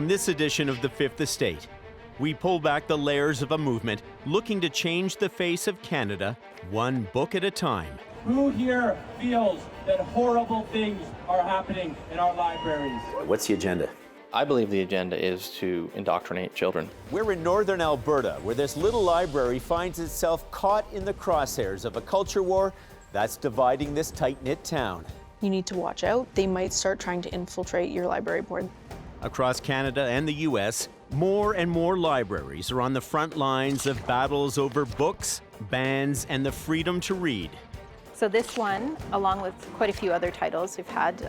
On this edition of The Fifth Estate, we pull back the layers of a movement looking to change the face of Canada, one book at a time. Who here feels that horrible things are happening in our libraries? What's the agenda? I believe the agenda is to indoctrinate children. We're in northern Alberta, where this little library finds itself caught in the crosshairs of a culture war that's dividing this tight-knit town. You need to watch out. They might start trying to infiltrate your library board. Across Canada and the U.S., more and more libraries are on the front lines of battles over books, bans, and the freedom to read. So this one, along with quite a few other titles we've had,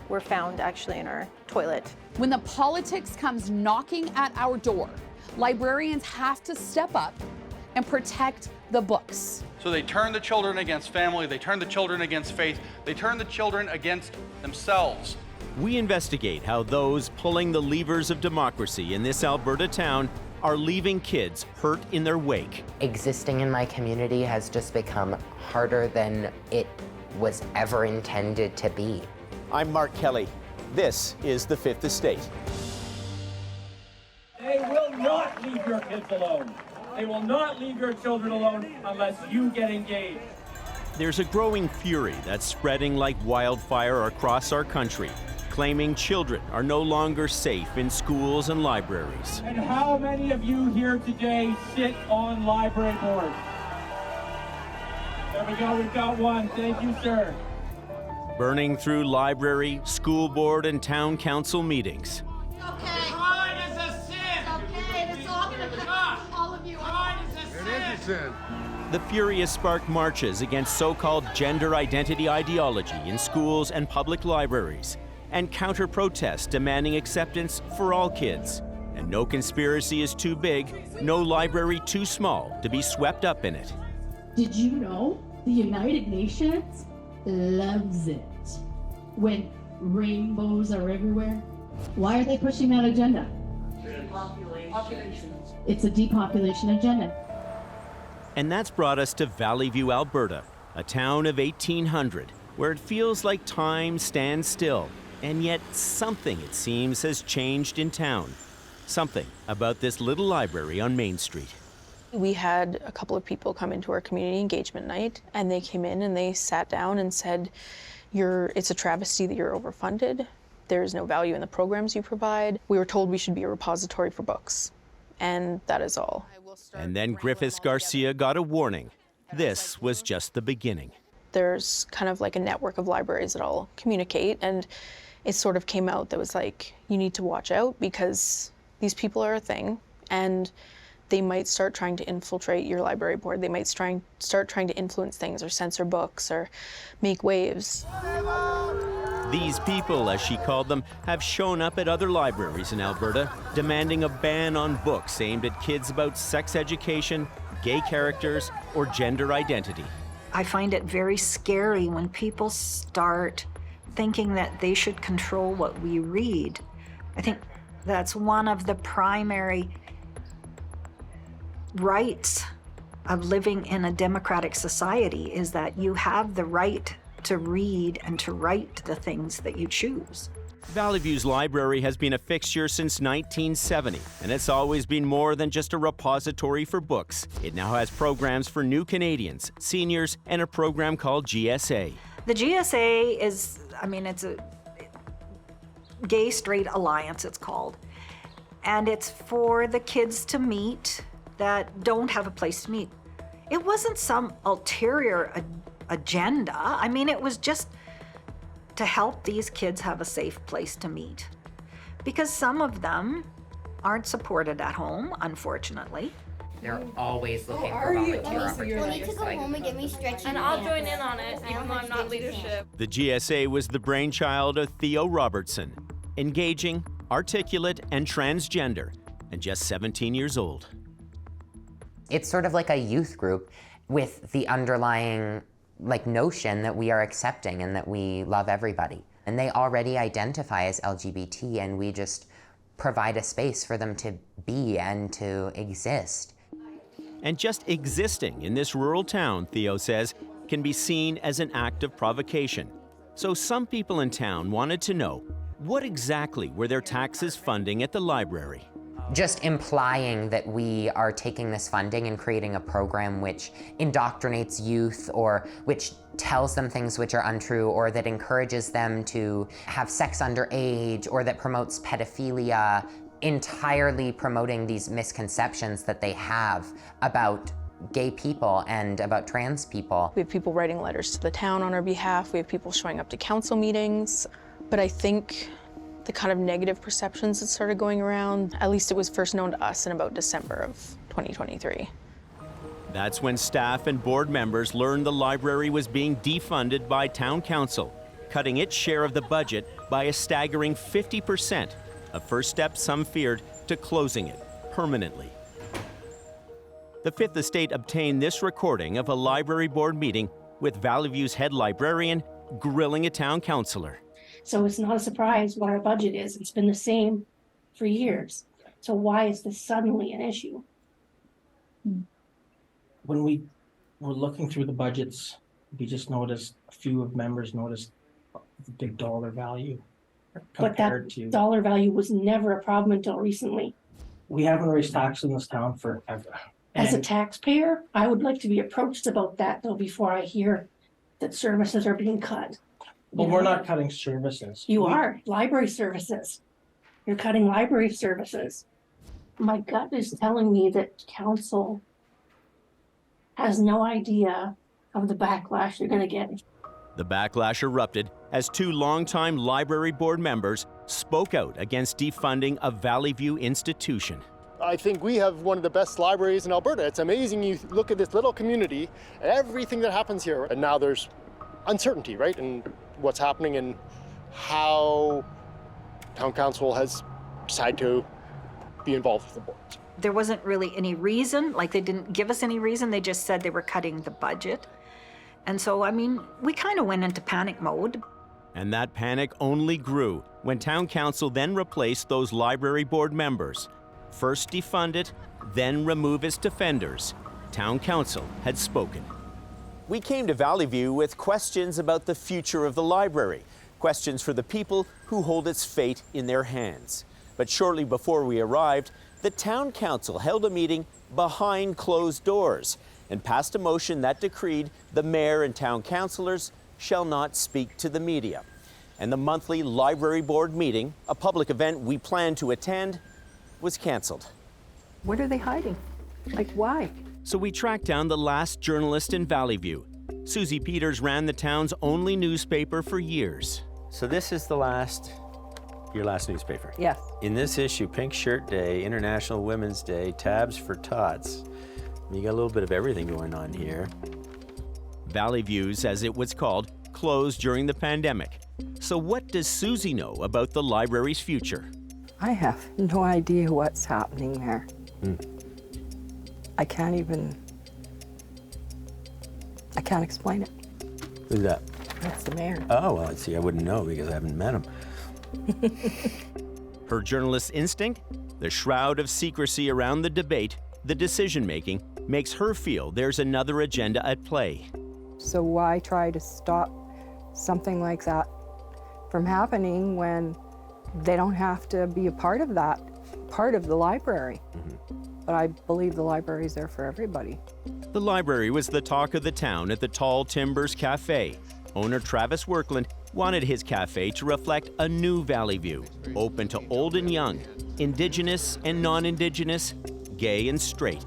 were found actually in our toilet. When the politics comes knocking at our door, librarians have to step up and protect the books. So they turn the children against family, they turn the children against faith, they turn the children against themselves. We investigate how those pulling the levers of democracy in this Alberta town are leaving kids hurt in their wake. Existing in my community has just become harder than it was ever intended to be. I'm Mark Kelley. This is The Fifth Estate. They will not leave your kids alone. They will not leave your children alone unless you get engaged. There's a growing fury that's spreading like wildfire across our country, claiming children are no longer safe in schools and libraries. And how many of you here today sit on library boards? There we go, we've got one. Thank you, sir. Burning through library, school board, and town council meetings. Okay. Pride is a sin. It's okay. It's all going to come all of you. Pride is a sin. It is a sin. The furious sparked marches against so-called gender identity ideology in schools and public libraries, and counter-protests demanding acceptance for all kids. And no conspiracy is too big, no library too small to be swept up in it. Did you know the United Nations loves it when rainbows are everywhere? Why are they pushing that agenda? Depopulation. It's a depopulation agenda. And that's brought us to Valleyview, Alberta, a town of 1,800, where it feels like time stands still. And yet something, it seems, has changed in town. Something about this little library on Main Street. We had a couple of people come into our community engagement night, and they came in and they sat down and said, it's a travesty that you're overfunded. There's no value in the programs you provide. We were told we should be a repository for books, and that is all. And then Griffiths Garcia got a warning. This was just the beginning. There's kind of like a network of libraries that all communicate, and it sort of came out that was like, you need to watch out because these people are a thing, and they might start trying to infiltrate your library board. They might start trying to influence things or censor books or make waves. These people, as she called them, have shown up at other libraries in Alberta, demanding a ban on books aimed at kids about sex education, gay characters, or gender identity. I find it very scary when people start thinking that they should control what we read. I think that's one of the primary rights of living in a democratic society, is that you have the right to read and to write the things that you choose. Valleyview's library has been a fixture since 1970, and it's always been more than just a repository for books. It now has programs for new Canadians, seniors, and a program called GSA. The GSA is, it's a Gay Straight Alliance, it's called. And it's for the kids to meet that don't have a place to meet. It wasn't some ulterior agenda. It was just to help these kids have a safe place to meet. Because some of them aren't supported at home, unfortunately. They're always looking for volunteer opportunities. We'll need to go home and get me stretching. And I'll join in on it, even though I'm not leadership. The GSA was the brainchild of Theo Robertson, engaging, articulate, and transgender, and just 17 years old. It's sort of like a youth group with the underlying notion that we are accepting and that we love everybody. And they already identify as LGBT, and we just provide a space for them to be and to exist. And just existing in this rural town, Theo says, can be seen as an act of provocation. So some people in town wanted to know, What exactly were their taxes funding at the library? Just implying that we are taking this funding and creating a program which indoctrinates youth, or which tells them things which are untrue, or that encourages them to have sex underage, or that promotes pedophilia, entirely promoting these misconceptions that they have about gay people and about trans people. We have people writing letters to the town on our behalf. We have people showing up to council meetings. But I think the kind of negative perceptions that started going around, at least it was first known to us in about December of 2023. That's when staff and board members learned the library was being defunded by town council, cutting its share of the budget by a staggering 50%, a first step some feared to closing it permanently. The Fifth Estate obtained this recording of a library board meeting with Valleyview's head librarian grilling a town councillor. So it's not a surprise what our budget is. It's been the same for years. So why is this suddenly an issue? When we were looking through the budgets, we just noticed, a few of members noticed the big dollar value But compared that to. dollar value was never a problem until recently. We haven't raised taxes in this town forever. As a And taxpayer, I would like to be approached about that though before I hear that services are being cut. Well, we're not cutting services. You are, library services. You're cutting library services. My gut is telling me that council has no idea of the backlash they're gonna get. The backlash erupted as two longtime library board members spoke out against defunding a Valleyview institution. I think we have one of the best libraries in Alberta. It's amazing. You look at this little community, everything that happens here, and now there's uncertainty, right? And what's happening and how town council has decided to be involved with the board. There wasn't really any reason, like they didn't give us any reason. They just said they were cutting the budget. And so, I mean, we kind of went into panic mode. And that panic only grew when town council then replaced those library board members. First defund it, then remove its defenders. Town council had spoken. We came to Valleyview with questions about the future of the library, questions for the people who hold its fate in their hands. But shortly before we arrived, the town council held a meeting behind closed doors and passed a motion that decreed the mayor and town councillors shall not speak to the media. And the monthly library board meeting, a public event we planned to attend, was canceled. What are they hiding? Like, why? So we tracked down the last journalist in Valleyview. Susie Peters ran the town's only newspaper for years. So this is your last newspaper? Yes. In this issue, Pink Shirt Day, International Women's Day, tabs for tots. You got a little bit of everything going on here. Valleyview's, as it was called, closed during the pandemic. So what does Susie know about the library's future? I have no idea what's happening there. I can't explain it. Who's that? That's the mayor. Oh, well, see, I wouldn't know because I haven't met him. Her journalist's instinct? The shroud of secrecy around the debate, the decision-making, makes her feel there's another agenda at play. So why try to stop something like that from happening when they don't have to be a part of that, part of the library? But I believe the library is there for everybody. The library was the talk of the town at the Tall Timbers Cafe. Owner Travis Workland wanted his cafe to reflect a new Valleyview, open to old and young, Indigenous and non-Indigenous, gay and straight.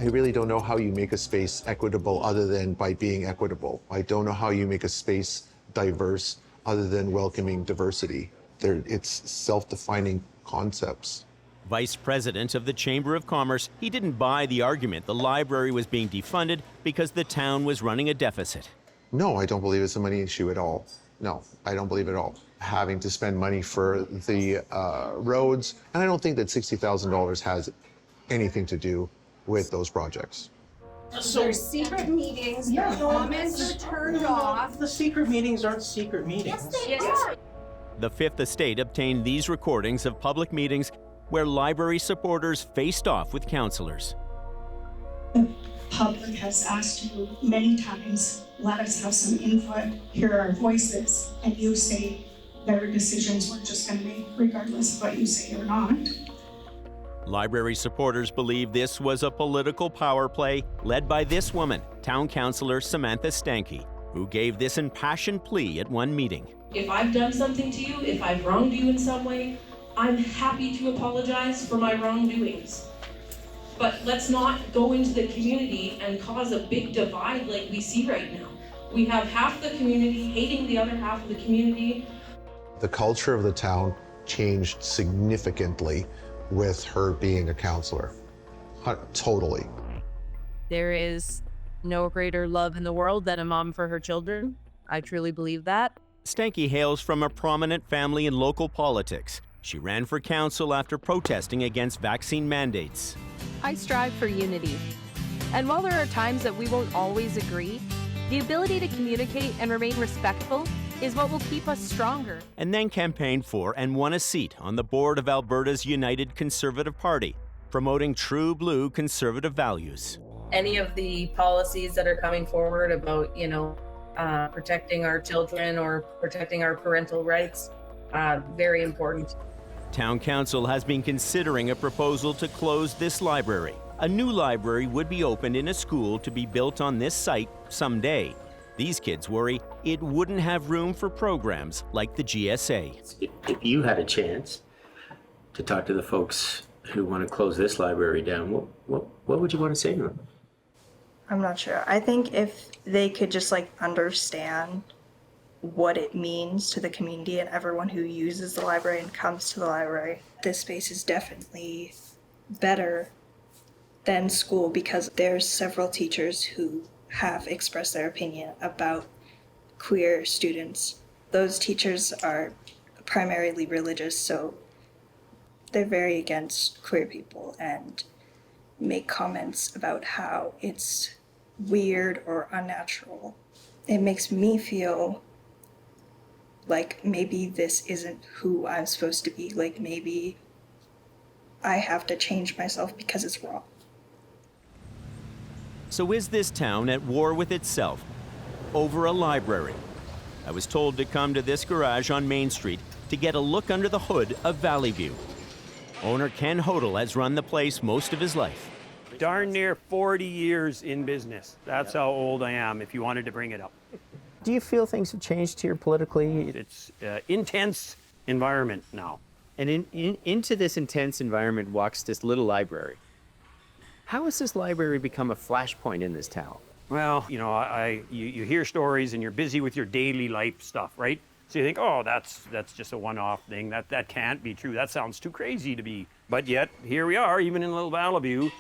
I really don't know how you make a space equitable other than by being equitable. I don't know how you make a space diverse other than welcoming diversity. It's self-defining concepts. Vice president of the Chamber of Commerce, he didn't buy the argument the library was being defunded because the town was running a deficit. No, I don't believe it's a money issue at all. No, I don't believe it at all. Having to spend money for the roads, and I don't think that $60,000 has anything to do with those projects. So there's secret meetings, comments are turned off. The secret meetings aren't secret meetings. Yes, they are. The Fifth Estate obtained these recordings of public meetings where library supporters faced off with councillors. The public has asked you many times, let us have some input, hear our voices, and you say, their decisions we're just going to make regardless of what you say or not. Library supporters believe this was a political power play led by this woman, Town Councillor Samantha Stanke, who gave this impassioned plea at one meeting. If I've done something to you, if I've wronged you in some way, I'm happy to apologize for my wrongdoings. But let's not go into the community and cause a big divide like we see right now. We have half the community hating the other half of the community. The culture of the town changed significantly with her being a counselor. Totally. There is no greater love in the world than a mom for her children. I truly believe that. Stanke hails from a prominent family in local politics. She ran for council after protesting against vaccine mandates. I strive for unity. And while there are times that we won't always agree, the ability to communicate and remain respectful is what will keep us stronger. And then campaigned for and won a seat on the board of Alberta's United Conservative Party, promoting true blue conservative values. Any of the policies that are coming forward about, protecting our children or protecting our parental rights, very important. Town Council has been considering a proposal to close this library. A new library would be opened in a school to be built on this site someday. These kids worry it wouldn't have room for programs like the GSA. If you had a chance to talk to the folks who want to close this library down, what would you want to say to them? I'm not sure. I think if they could just understand what it means to the community and everyone who uses the library and comes to the library, this space is definitely better than school because there's several teachers who have expressed their opinion about queer students. Those teachers are primarily religious, so they're very against queer people and make comments about how it's weird or unnatural. It makes me feel like maybe this isn't who I'm supposed to be. Like maybe I have to change myself because it's wrong. So is this town at war with itself over a library? I was told to come to this garage on Main Street to get a look under the hood of Valleyview. Owner Ken Hodel has run the place most of his life. Darn near 40 years in business. That's how old I am, if you wanted to bring it up. Do you feel things have changed here politically? It's an intense environment now. And into this intense environment walks this little library. How has this library become a flashpoint in this town? Well, you hear stories and you're busy with your daily life stuff, right? So you think, oh, that's just a one-off thing. That can't be true. That sounds too crazy to be. But yet, here we are, even in little Valleyview.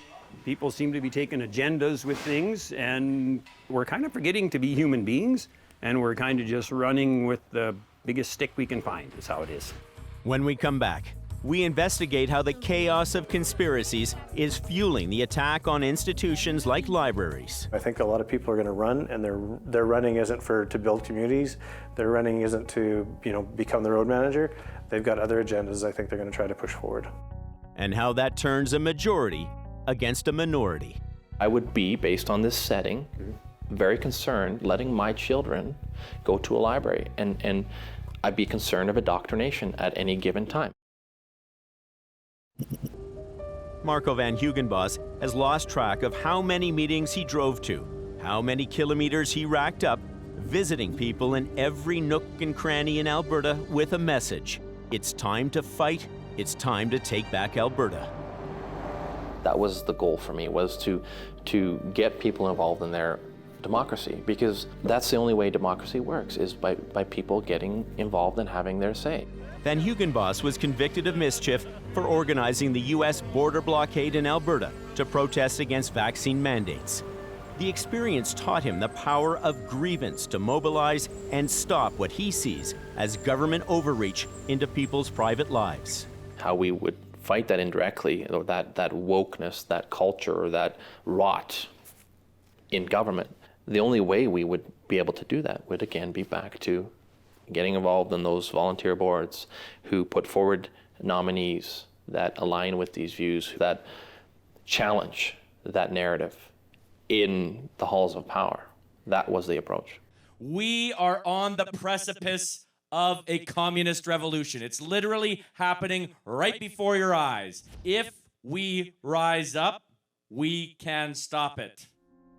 People seem to be taking agendas with things, and we're kind of forgetting to be human beings, and we're kind of just running with the biggest stick we can find, is how it is. When we come back, we investigate how the chaos of conspiracies is fueling the attack on institutions like libraries. I think a lot of people are going to run, and their running isn't to build communities. Their running isn't to become the road manager. They've got other agendas I think they're going to try to push forward. And how that turns a majority against a minority. I would be, based on this setting, very concerned letting my children go to a library, and I'd be concerned of indoctrination at any given time. Marco Van Hugenbos has lost track of how many meetings he drove to, how many kilometers he racked up, visiting people in every nook and cranny in Alberta with a message. It's time to fight. It's time to take back Alberta. That was the goal for me, was to get people involved in their democracy, because that's the only way democracy works, is by people getting involved and having their say. Van Hugenbos was convicted of mischief for organizing the U.S. border blockade in Alberta to protest against vaccine mandates. The experience taught him the power of grievance to mobilize and stop what he sees as government overreach into people's private lives. How we would fight that indirectly, that wokeness, that culture, that rot in government. The only way we would be able to do that would again be back to getting involved in those volunteer boards who put forward nominees that align with these views, that challenge that narrative in the halls of power. That was the approach. We are on the precipice of a communist revolution. It's literally happening right before your eyes. If we rise up, we can stop it.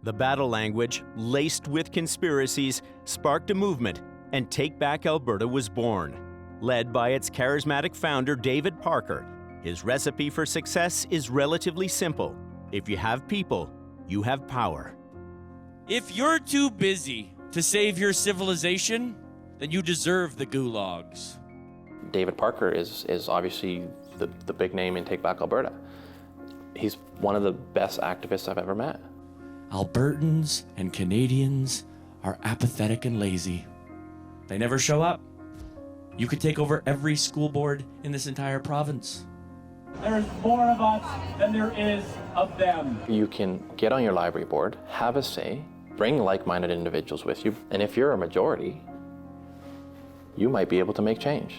The battle language, laced with conspiracies, sparked a movement, and Take Back Alberta was born. Led by its charismatic founder, David Parker, his recipe for success is relatively simple. If you have people, you have power. If you're too busy to save your civilization, then you deserve the gulags. David Parker is obviously the big name in Take Back Alberta. He's one of the best activists I've ever met. Albertans and Canadians are apathetic and lazy. They never show up. You could take over every school board in this entire province. There's more of us than there is of them. You can get on your library board, have a say, bring like-minded individuals with you, and if you're a majority, you might be able to make change.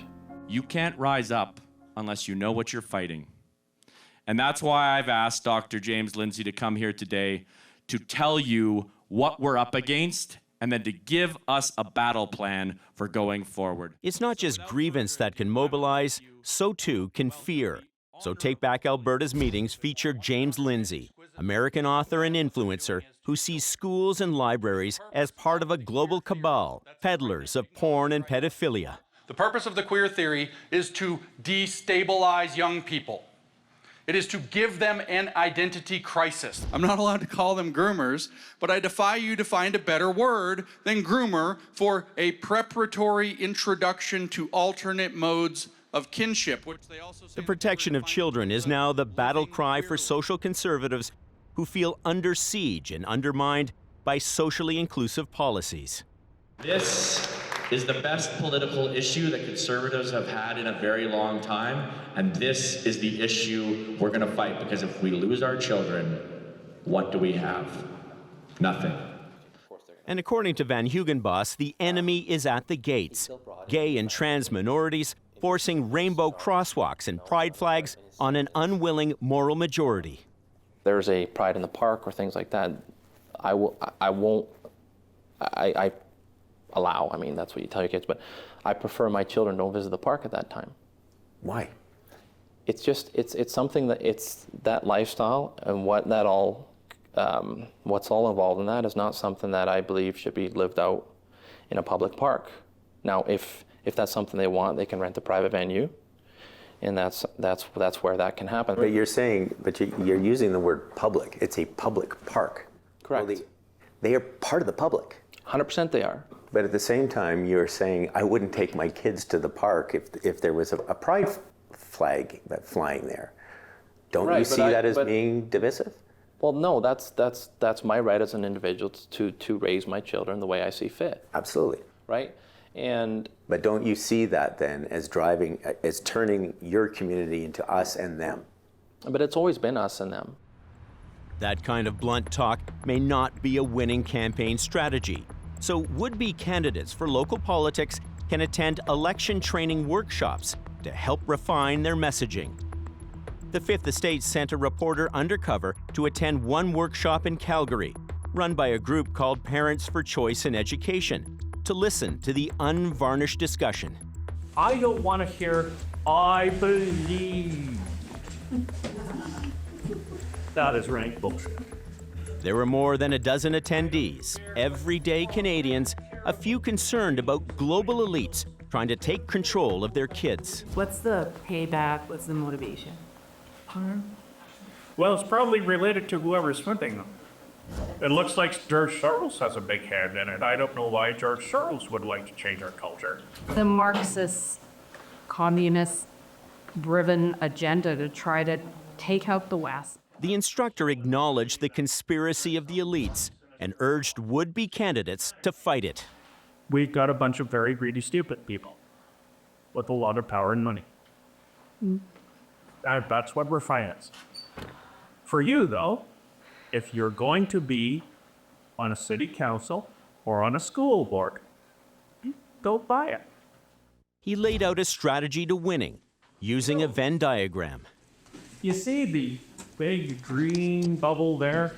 You can't rise up unless you know what you're fighting. And that's why I've asked Dr. James Lindsay to come here today to tell you what we're up against and then to give us a battle plan for going forward. It's not just grievance that can mobilize, so too can fear. So Take Back Alberta's meetings feature James Lindsay, American author and influencer who sees schools and libraries as part of a global cabal, peddlers of porn and pedophilia. The purpose of the queer theory is to destabilize young people. It is to give them an identity crisis. I'm not allowed to call them groomers, but I defy you to find a better word than groomer for a preparatory introduction to alternate modes of kinship, which they also say. The protection of children is now the battle cry for social conservatives who feel under siege and undermined by socially inclusive policies. This is the best political issue that conservatives have had in a very long time, and this is the issue we're going to fight, because if we lose our children, what do we have? Nothing. And according to Van Hugenbos, the enemy is at the gates. Gay and trans minorities forcing rainbow crosswalks and pride flags on an unwilling moral majority. There's a Pride in the Park or things like that. I won't allow, I mean, that's what you tell your kids, but I prefer my children don't visit the park at that time. Why? It's just, it's something that, it's that lifestyle and what that all, what's all involved in that is not something that I believe should be lived out in a public park. Now, if that's something they want, they can rent a private venue, and that's where that can happen. But you're saying, you're using the word public. It's a public park. Correct. Well, they are part of the public. 100% they are. But at the same time, you're saying, I wouldn't take my kids to the park if there was a pride flag flying there. Don't you see that as being divisive? Well, no, that's my right as an individual to raise my children the way I see fit. Absolutely. Right? But don't you see that then as turning your community into us and them? But it's always been us and them. That kind of blunt talk may not be a winning campaign strategy. So would-be candidates for local politics can attend election training workshops to help refine their messaging. The Fifth Estate sent a reporter undercover to attend one workshop in Calgary, run by a group called Parents for Choice in Education, to listen to the unvarnished discussion. I don't want to hear, I believe. That is rank bullshit. There were more than a dozen attendees, everyday Canadians, a few concerned about global elites trying to take control of their kids. What's the payback? What's the motivation? Well, it's probably related to whoever's funding them. It looks like George Soros has a big hand in it. I don't know why George Soros would like to change our culture. The Marxist, communist-driven agenda to try to take out the West. The instructor acknowledged the conspiracy of the elites and urged would-be candidates to fight it. We've got a bunch of very greedy, stupid people with a lot of power and money. And that's what we're financing. For you, though, if you're going to be on a city council or on a school board, don't buy it. He laid out a strategy to winning, using a Venn diagram. You see the big green bubble there?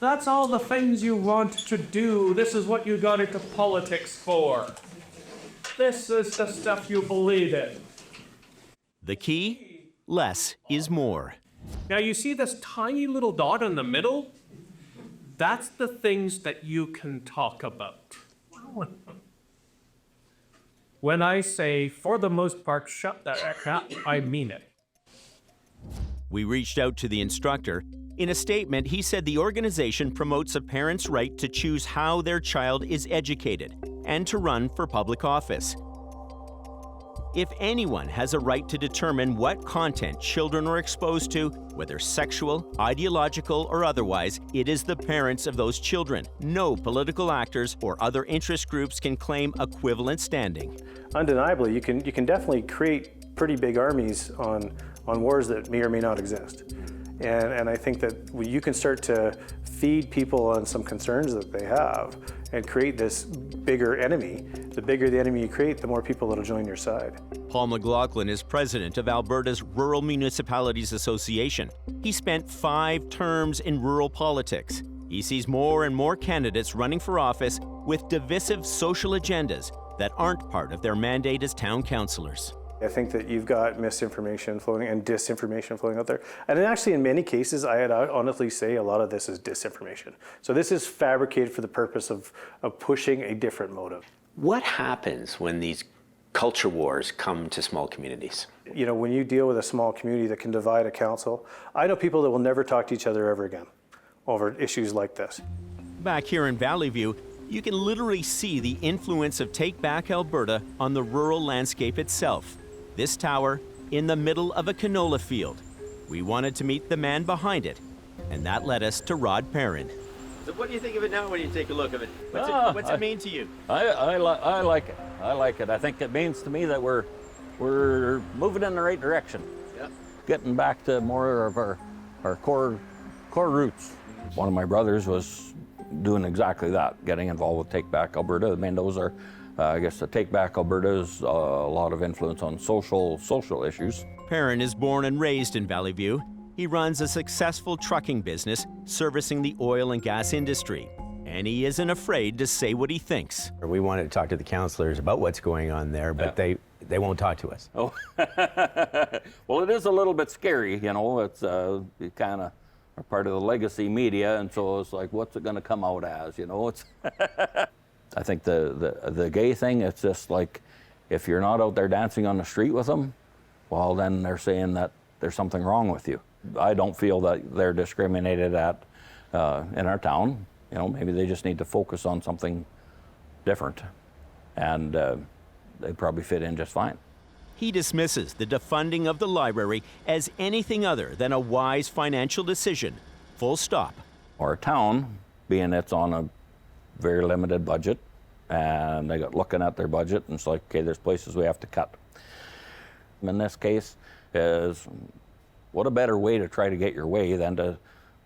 That's all the things you want to do. This is what you got into politics for. This is the stuff you believe in. The key? Less is more. Now you see this tiny little dot in the middle? That's the things that you can talk about. When I say, for the most part, shut the heck up, I mean it. We reached out to the instructor. In a statement, he said the organization promotes a parent's right to choose how their child is educated and to run for public office. If anyone has a right to determine what content children are exposed to, whether sexual, ideological, or otherwise, it is the parents of those children. No political actors or other interest groups can claim equivalent standing. Undeniably, you can definitely create pretty big armies on wars that may or may not exist. And I think that you can start to feed people on some concerns that they have and create this bigger enemy. The bigger the enemy you create, the more people that'll join your side. Paul McLaughlin is president of Alberta's Rural Municipalities Association. He spent 5 terms in rural politics. He sees more and more candidates running for office with divisive social agendas that aren't part of their mandate as town councillors. I think that you've got misinformation flowing and disinformation flowing out there. And actually, in many cases, I'd honestly say a lot of this is disinformation. So this is fabricated for the purpose of pushing a different motive. What happens when these culture wars come to small communities? You know, when you deal with a small community that can divide a council, I know people that will never talk to each other ever again over issues like this. Back here in Valleyview, you can literally see the influence of Take Back Alberta on the rural landscape itself. This tower in the middle of a canola field. We wanted to meet the man behind it, and that led us to Rod Perrin. So what do you think of it now when you take a look at it? What's it mean to you? I like it. I like it. I think it means to me that we're moving in the right direction. Yeah. Getting back to more of our core roots. One of my brothers was doing exactly that, getting involved with Take Back Alberta. I mean, those are, I guess the Take Back Alberta is a lot of influence on social issues. Perrin is born and raised in Valleyview. He runs a successful trucking business servicing the oil and gas industry. And he isn't afraid to say what he thinks. We wanted to talk to the councillors about what's going on there, but they won't talk to us. Oh, well, it is a little bit scary, you know. It's kind of a part of the legacy media, and so it's like, what's it going to come out as, you know? It's I think the gay thing, it's just like, if you're not out there dancing on the street with them, well, then they're saying that there's something wrong with you. I don't feel that they're discriminated at in our town. You know, maybe they just need to focus on something different, and they probably fit in just fine. He dismisses the defunding of the library as anything other than a wise financial decision. Full stop. Our town, being it's on a very limited budget, and they got looking at their budget, and it's like, okay, there's places we have to cut. In this case, is what a better way to try to get your way than to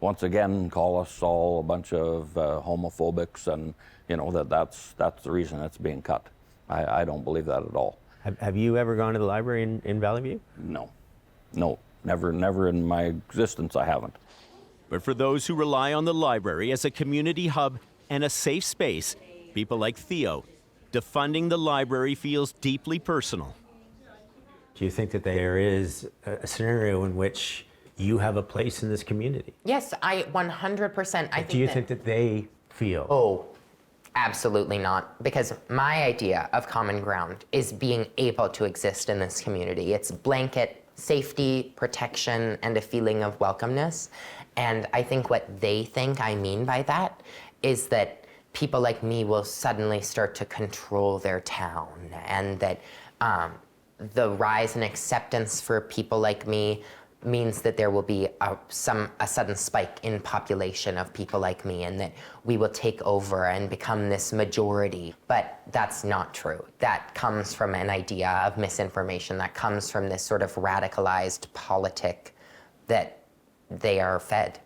once again call us all a bunch of homophobics, and you know that's the reason it's being cut. I don't believe that at all. Have you ever gone to the library in Valleyview? No, never in my existence I haven't. But for those who rely on the library as a community hub and a safe space, people like Theo, defunding the library feels deeply personal. Do you think that there is a scenario in which you have a place in this community? Yes, I 100%. Do you think that they feel? Oh, absolutely not. Because my idea of common ground is being able to exist in this community. It's blanket safety, protection, and a feeling of welcomeness. And I think what they think I mean by that is that people like me will suddenly start to control their town, and that the rise in acceptance for people like me means that there will be a sudden spike in population of people like me, and that we will take over and become this majority. But that's not true. That comes from an idea of misinformation. That comes from this sort of radicalized politic that they are fed.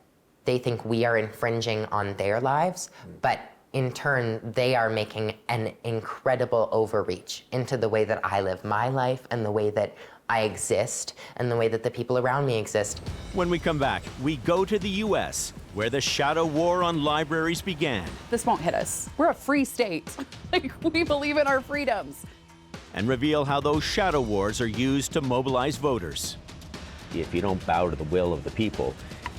They think we are infringing on their lives, but in turn, they are making an incredible overreach into the way that I live my life and the way that I exist and the way that the people around me exist. When we come back, we go to the U.S., where the shadow war on libraries began. This won't hit us. We're a free state. Like, we believe in our freedoms. and reveal how those shadow wars are used to mobilize voters. If you don't bow to the will of the people,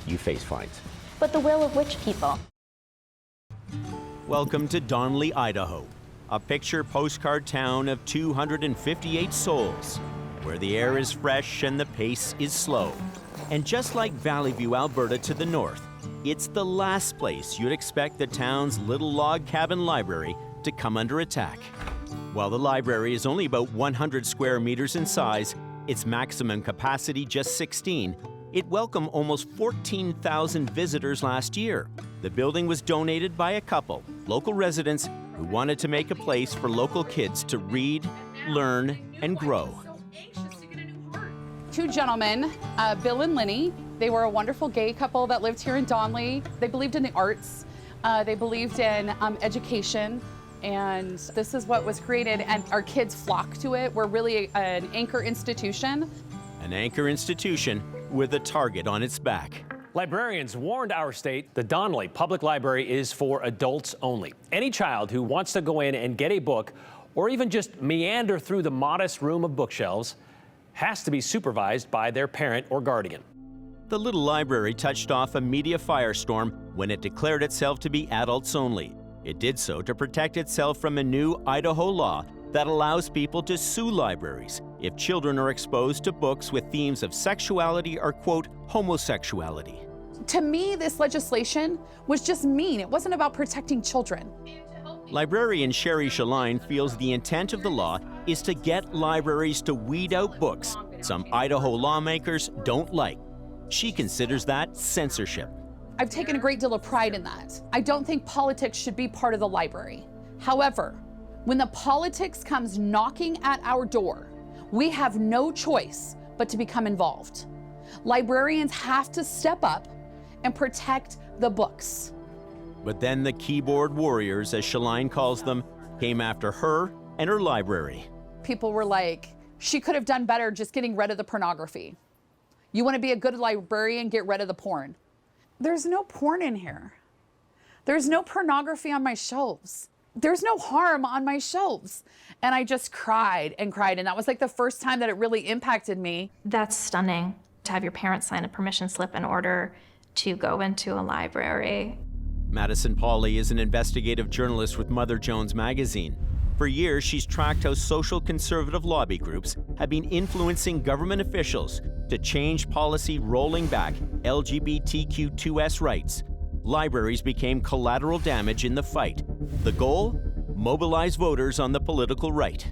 you face fines. But the will of which people? Welcome to Donnelly, Idaho, a picture postcard town of 258 souls, where the air is fresh and the pace is slow. And just like Valleyview, Alberta to the north, it's the last place you'd expect the town's little log cabin library to come under attack. While the library is only about 100 square meters in size, its maximum capacity just 16, it welcomed almost 14,000 visitors last year. The building was donated by a couple, local residents, who wanted to make a place for local kids to read, learn, and grow. Two gentlemen, Bill and Linny. They were a wonderful gay couple that lived here in Donnelly. They believed in the arts. They believed in education. And this is what was created, and our kids flock to it. We're really an anchor institution. An anchor institution with a target on its back. Librarians warned our state the Donnelly Public Library is for adults only. Any child who wants to go in and get a book, or even just meander through the modest room of bookshelves, has to be supervised by their parent or guardian. The little library touched off a media firestorm when it declared itself to be adults only. It did so to protect itself from a new Idaho law that allows people to sue libraries if children are exposed to books with themes of sexuality or, quote, homosexuality. To me, this legislation was just mean. It wasn't about protecting children. Librarian Sherry Shaline feels the intent of the law is to get libraries to weed out books some Idaho lawmakers don't like. She considers that censorship. I've taken a great deal of pride in that. I don't think politics should be part of the library. However, when the politics comes knocking at our door, we have no choice but to become involved. Librarians have to step up and protect the books. But then the keyboard warriors, as Shaline calls them, came after her and her library. People were like, she could have done better just getting rid of the pornography. You want to be a good librarian, get rid of the porn. There's no porn in here. There's no pornography on my shelves. There's no harm on my shelves. And I just cried and cried. And that was like the first time that it really impacted me. That's stunning, to have your parents sign a permission slip in order to go into a library. Madison Pauley is an investigative journalist with Mother Jones magazine. For years, she's tracked how social conservative lobby groups have been influencing government officials to change policy rolling back LGBTQ2S rights. Libraries became collateral damage in the fight. The goal? Mobilize voters on the political right.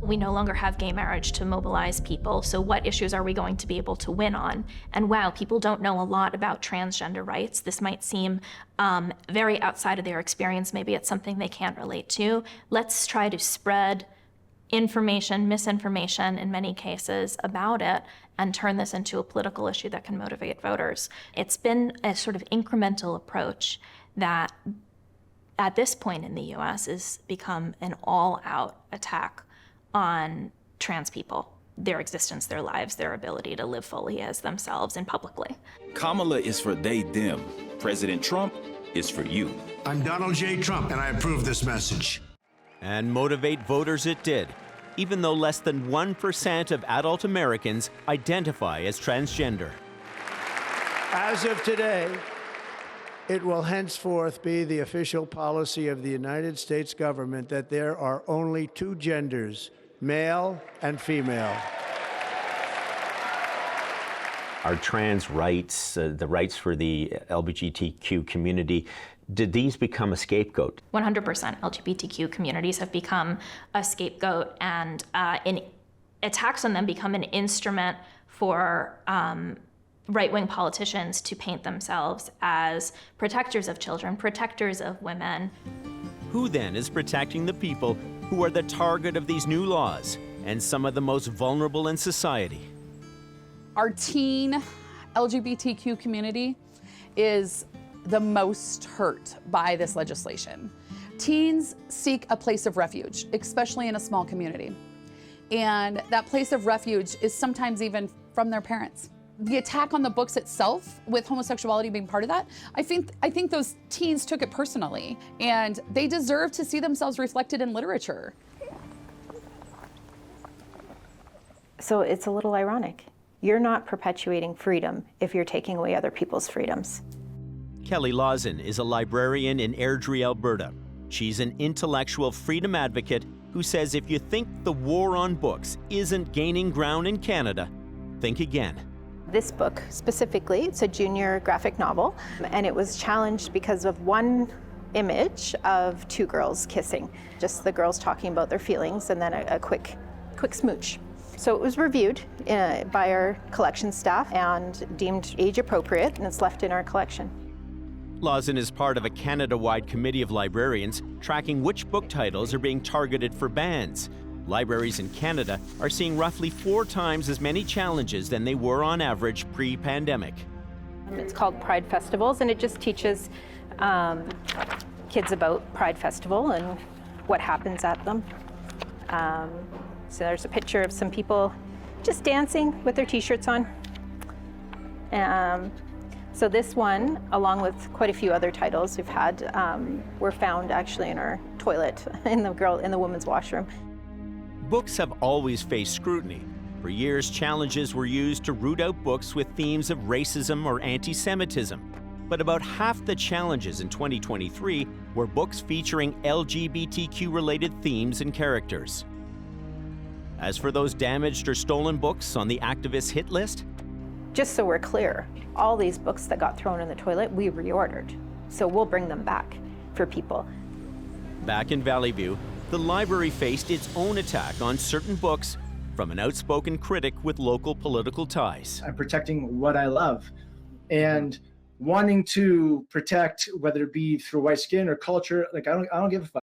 We no longer have gay marriage to mobilize people, so what issues are we going to be able to win on? And wow, people don't know a lot about transgender rights. This might seem very outside of their experience. Maybe it's something they can't relate to. Let's try to spread information, misinformation in many cases about it, and turn this into a political issue that can motivate voters. It's been a sort of incremental approach that at this point in the US has become an all-out attack on trans people, their existence, their lives, their ability to live fully as themselves and publicly. Kamala is for they, them. President Trump is for you. I'm Donald J. Trump, and I approve this message. And motivate voters it did, even though less than 1% of adult Americans identify as transgender. As of today, it will henceforth be the official policy of the United States government that there are only two genders, male and female. Our trans rights, the rights for the LGBTQ community, did these become a scapegoat? 100% LGBTQ communities have become a scapegoat, and attacks on them become an instrument for right-wing politicians to paint themselves as protectors of children, protectors of women. Who then is protecting the people who are the target of these new laws and some of the most vulnerable in society? Our teen LGBTQ community is the most hurt by this legislation. Teens seek a place of refuge, especially in a small community. And that place of refuge is sometimes even from their parents. The attack on the books itself, with homosexuality being part of that, I think those teens took it personally, and they deserve to see themselves reflected in literature. So it's a little ironic. You're not perpetuating freedom if you're taking away other people's freedoms. Kelley Lawson is a librarian in Airdrie, Alberta. She's an intellectual freedom advocate who says if you think the war on books isn't gaining ground in Canada, think again. This book specifically, it's a junior graphic novel, and it was challenged because of one image of two girls kissing. Just the girls talking about their feelings and then a quick smooch. So it was reviewed by our collection staff and deemed age appropriate, and it's left in our collection. Lawson is part of a Canada-wide committee of librarians tracking which book titles are being targeted for bans. Libraries in Canada are seeing roughly 4 times as many challenges than they were on average pre-pandemic. It's called Pride Festivals, and it just teaches kids about Pride Festival and what happens at them. So there's a picture of some people just dancing with their t-shirts on. So this one, along with quite a few other titles we've had, were found actually in our toilet in the women's washroom. Books have always faced scrutiny. For years, challenges were used to root out books with themes of racism or anti-Semitism. But about half the challenges in 2023 were books featuring LGBTQ-related themes and characters. As for those damaged or stolen books on the activist hit list, just so we're clear, all these books that got thrown in the toilet, we reordered. So we'll bring them back for people. back in Valleyview, the library faced its own attack on certain books from an outspoken critic with local political ties. I'm protecting what I love and wanting to protect, whether it be through white skin or culture, like I don't give a fuck.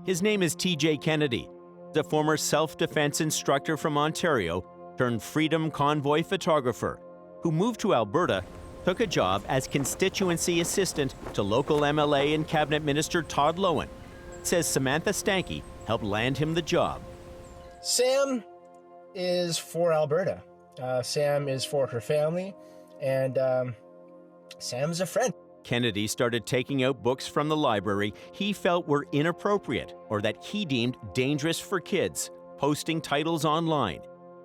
His name is TJ Kennedy, the former self-defense instructor from Ontario turned freedom convoy photographer who moved to Alberta, took a job as constituency assistant to local MLA and cabinet minister Todd Loewen. Says Samantha Stanky helped land him the job. Sam is for Alberta. Sam is for her family, and Sam's a friend. Kennedy started taking out books from the library he felt were inappropriate or that he deemed dangerous for kids, posting titles online,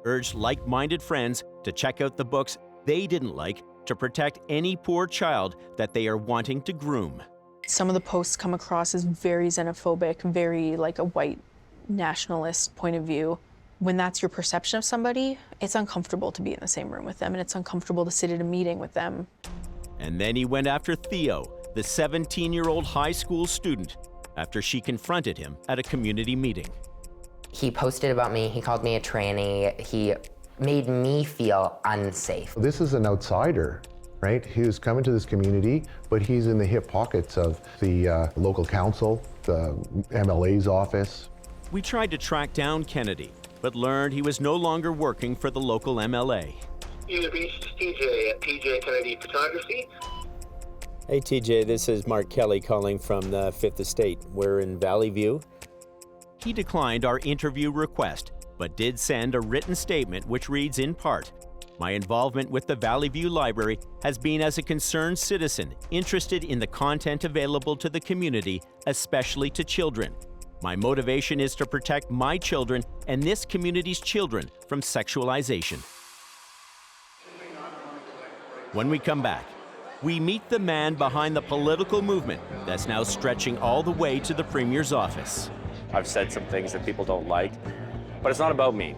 urged like-minded friends to check out the books they didn't like to protect any poor child that they are wanting to groom. Some of the posts come across as very xenophobic, very like a white nationalist point of view. When that's your perception of somebody, it's uncomfortable to be in the same room with them, and it's uncomfortable to sit at a meeting with them. And then he went after Theo, the 17-year-old high school student, after she confronted him at a community meeting. He posted about me, he called me a tranny, he made me feel unsafe. This is an outsider, right? Who's coming to this community, but he's in the hip pockets of the local council, the MLA's office. We tried to track down Kennedy, but learned he was no longer working for the local MLA. You reached TJ at TJ Kennedy Photography. Hey TJ, this is Mark Kelley calling from the 5th Estate. We're in Valleyview. He declined our interview request, but did send a written statement which reads in part, "My involvement with the Valleyview Library has been as a concerned citizen interested in the content available to the community, especially to children. My motivation is to protect my children and this community's children from sexualization." When we come back, we meet the man behind the political movement that's now stretching all the way to the Premier's office. I've said some things that people don't like, but it's not about me.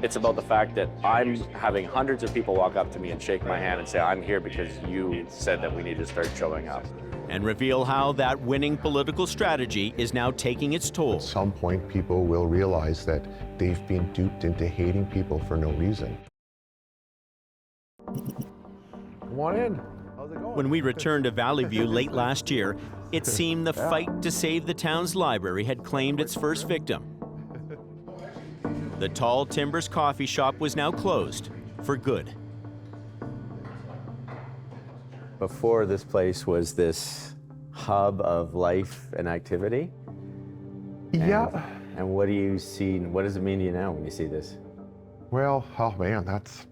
It's about the fact that I'm having hundreds of people walk up to me and shake my hand and say, "I'm here because you said that we need to start showing up." And reveal how that winning political strategy is now taking its toll. At some point, people will realize that they've been duped into hating people for no reason. Come on in. How's it going? When we returned to Valleyview late last year, it seemed the fight to save the town's library had claimed its first victim. The Tall Timbers coffee shop was now closed for good. Before, this place was this hub of life and activity. Yeah. And what do you see, what does it mean to you now when you see this? Well, oh man, that's...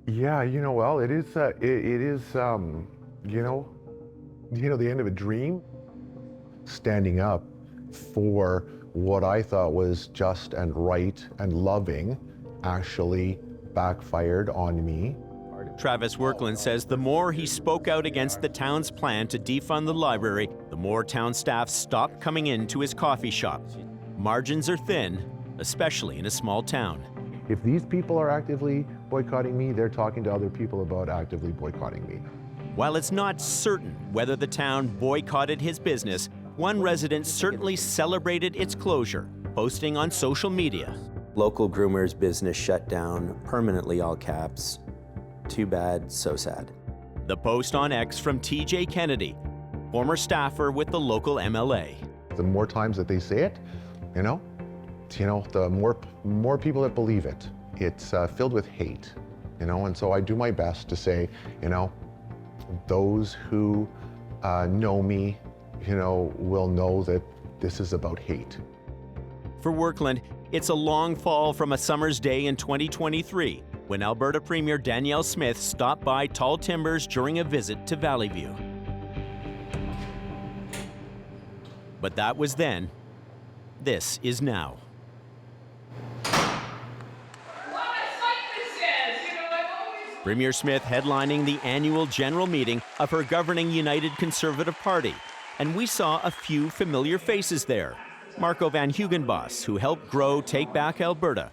Yeah, you know, well, it is, you know, the end of a dream. Standing up for what I thought was just and right and loving actually backfired on me. Travis Workland says the more he spoke out against the town's plan to defund the library, the more town staff stopped coming into his coffee shop. Margins are thin, especially in a small town. If these people are actively boycotting me, they're talking to other people about actively boycotting me. While it's not certain whether the town boycotted his business, one resident certainly celebrated its closure, posting on social media. Local groomer's business shut down, permanently all caps. Too bad, so sad. The post on X from TJ Kennedy, former staffer with the local MLA. The more times that they say it, the more people that believe it. It's filled with hate, and so I do my best to say, those who know me, will know that this is about hate. For Workland, it's a long fall from a summer's day in 2023 when Alberta Premier Danielle Smith stopped by Tall Timbers during a visit to Valleyview. But that was then. This is now. Premier Smith headlining the annual general meeting of her governing United Conservative Party. And we saw a few familiar faces there. Marco van Hugenbos, who helped grow Take Back Alberta.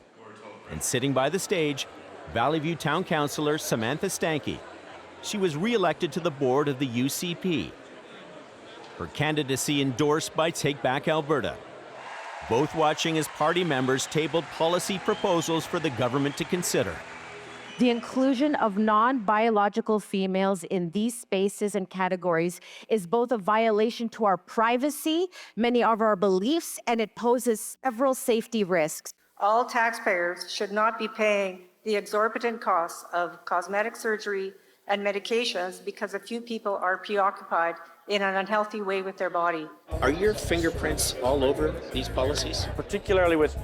And sitting by the stage, Valleyview Town Councillor Samantha Stanke. She was re-elected to the board of the UCP. Her candidacy endorsed by Take Back Alberta. Both watching as party members tabled policy proposals for the government to consider. The inclusion of non-biological females in these spaces and categories is both a violation to our privacy, many of our beliefs, and it poses several safety risks. All taxpayers should not be paying the exorbitant costs of cosmetic surgery and medications because a few people are preoccupied in an unhealthy way with their body. Are your fingerprints all over these policies? Particularly with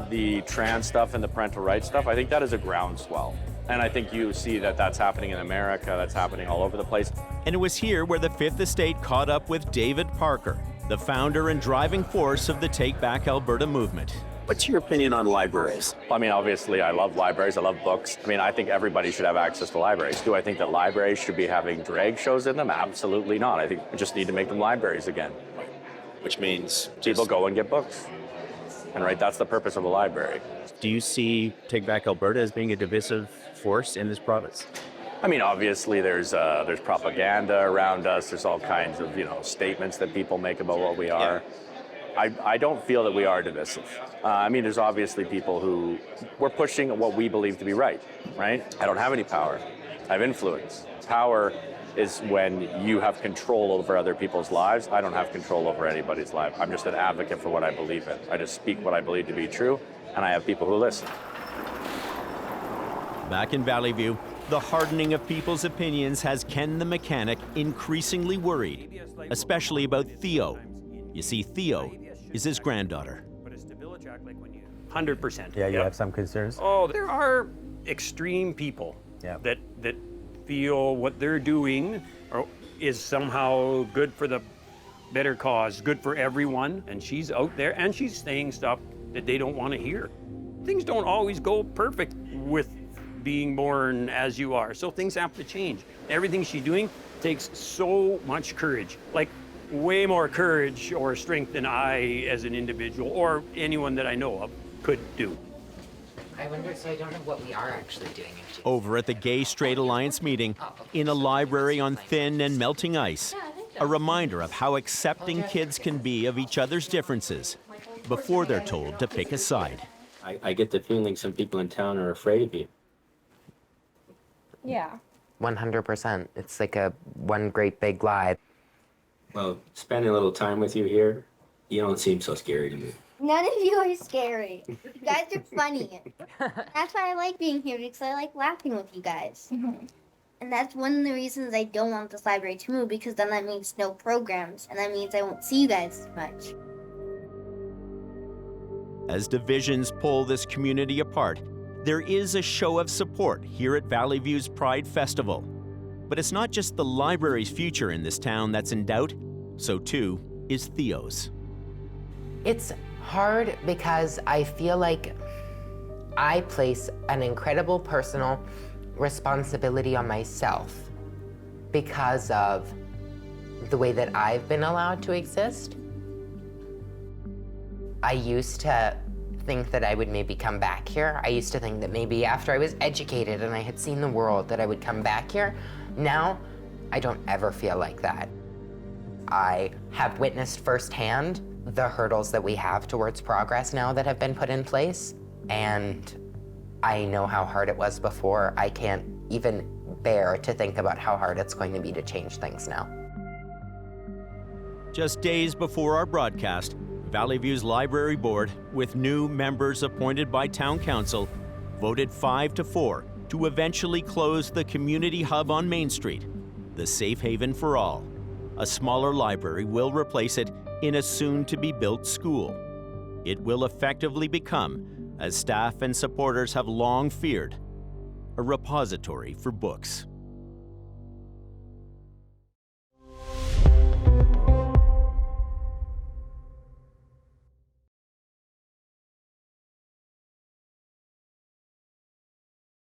the trans stuff and the parental rights stuff, I think that is a groundswell. And I think you see that that's happening in America, that's happening all over the place. And it was here where the Fifth Estate caught up with David Parker, the founder and driving force of the Take Back Alberta movement. What's your opinion on libraries? I mean, obviously, I love libraries. I love books. I mean, I think everybody should have access to libraries. Do I think that libraries should be having drag shows in them? Absolutely not. I think we just need to make them libraries again. Which means people go and get books. And that's the purpose of a library. Do you see Take Back Alberta as being a divisive force in this province? I mean, obviously, there's propaganda around us. There's all kinds of, statements that people make about what we are. I don't feel that we are divisive. I mean, there's obviously people who we're pushing what we believe to be right? I don't have any power. I have influence. Power is when you have control over other people's lives. I don't have control over anybody's life. I'm just an advocate for what I believe in. I just speak what I believe to be true, and I have people who listen. Back in Valleyview, the hardening of people's opinions has Ken the mechanic increasingly worried, especially about Theo. You see, Theo is his granddaughter. 100%. Yeah, you have some concerns? Oh, there are extreme people that feel what they're doing is somehow good for the better cause, good for everyone. And she's out there and she's saying stuff that they don't want to hear. Things don't always go perfect with being born as you are. So things have to change. Everything she's doing takes so much courage. Like way more courage or strength than I as an individual or anyone that I know of could do. I wonder, so I don't know what we are actually doing. Over at the Gay Straight Alliance meeting, in a library on thin and melting ice, a reminder of how accepting kids can be of each other's differences before they're told to pick a side. I get the feeling some people in town are afraid of you. Yeah. 100%. It's like one great big lie. Well, spending a little time with you here, you don't seem so scary to me. None of you are scary. You guys are funny. That's why I like being here, because I like laughing with you guys. And that's one of the reasons I don't want this library to move, because then that means no programs, and that means I won't see you guys as much. As divisions pull this community apart, there is a show of support here at Valleyview's Pride Festival. But it's not just the library's future in this town that's in doubt, so too is Theo's. It's Hard because I feel like I place an incredible personal responsibility on myself because of the way that I've been allowed to exist. I used to think that I would maybe come back here. I used to think that maybe after I was educated and I had seen the world that I would come back here. Now, I don't ever feel like that. I have witnessed firsthand the hurdles that we have towards progress now that have been put in place, and I know how hard it was before. I can't even bear to think about how hard it's going to be to change things now. Just days before our broadcast, Valleyview's library board, with new members appointed by town council, voted 5-4 to eventually close the community hub on Main Street, the safe haven for all. A smaller library will replace it in a soon-to-be-built school. It will effectively become, as staff and supporters have long feared, a repository for books.